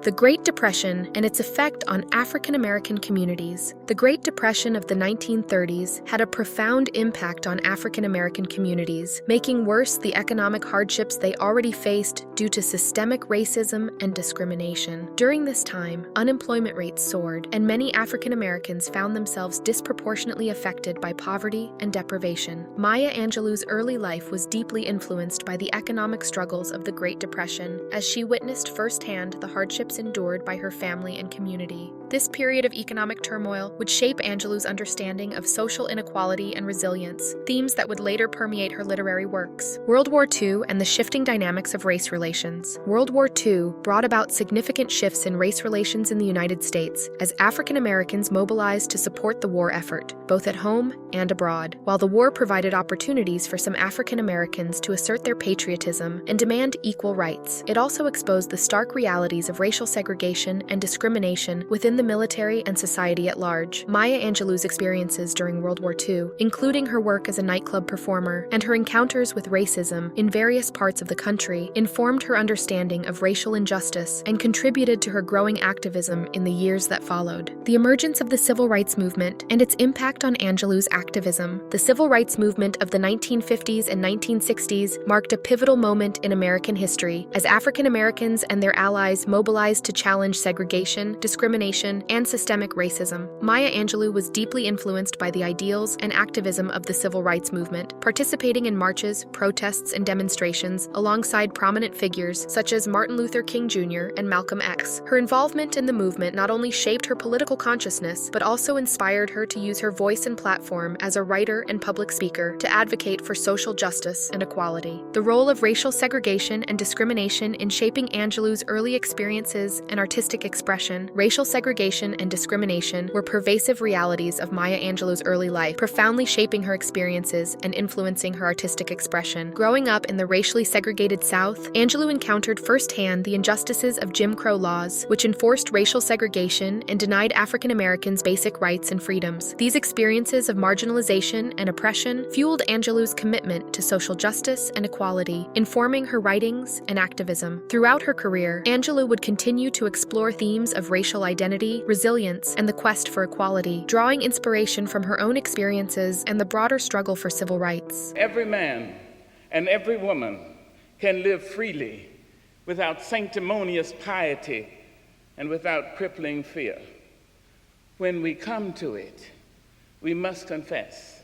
The Great Depression and its effect on African American communities. The Great Depression of the 1930s had a profound impact on African American communities, making worse the economic hardships they already faced due to systemic racism and discrimination. During this time, unemployment rates soared, and many African Americans found themselves disproportionately affected by poverty and deprivation. Maya Angelou's early life was deeply influenced by the economic struggles of the Great Depression, as she witnessed firsthand the hardships endured by her family and community. This period of economic turmoil would shape Angelou's understanding of social inequality and resilience, themes that would later permeate her literary works. World War II and the shifting dynamics of race relations. World War II brought about significant shifts in race relations in the United States, as African Americans mobilized to support the war effort, both at home and abroad. While the war provided opportunities for some African Americans to assert their patriotism and demand equal rights, it also exposed the stark realities of racial segregation and discrimination within the military and society at large. Maya Angelou's experiences during World War II, including her work as a nightclub performer and her encounters with racism in various parts of the country, informed her understanding of racial injustice and contributed to her growing activism in the years that followed. The emergence of the civil rights movement and its impact on Angelou's activism. The civil rights movement of the 1950s and 1960s marked a pivotal moment in American history, as African Americans and their allies mobilized to challenge segregation, discrimination, and systemic racism. Maya Angelou was deeply influenced by the ideals and activism of the civil rights movement, participating in marches, protests, and demonstrations alongside prominent figures such as Martin Luther King Jr. and Malcolm X. Her involvement in the movement not only shaped her political consciousness, but also inspired her to use her voice and platform as a writer and public speaker to advocate for social justice and equality. The role of racial segregation and discrimination in shaping Angelou's early experiences and artistic expression. Racial segregation and discrimination were pervasive realities of Maya Angelou's early life, profoundly shaping her experiences and influencing her artistic expression. Growing up in the racially segregated South, Angelou encountered firsthand the injustices of Jim Crow laws, which enforced racial segregation and denied African Americans basic rights and freedoms. These experiences of marginalization and oppression fueled Angelou's commitment to social justice and equality, informing her writings and activism. Throughout her career, Angelou would continue to explore themes of racial identity, resilience, and the quest for equality, drawing inspiration from her own experiences and the broader struggle for civil rights. Every man and every woman can live freely without sanctimonious piety and without crippling fear. When we come to it, we must confess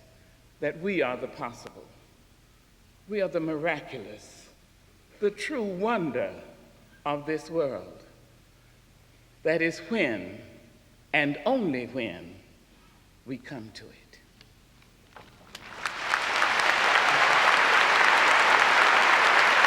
that we are the possible. We are the miraculous, the true wonder of this world. That is when, and only when, we come to it.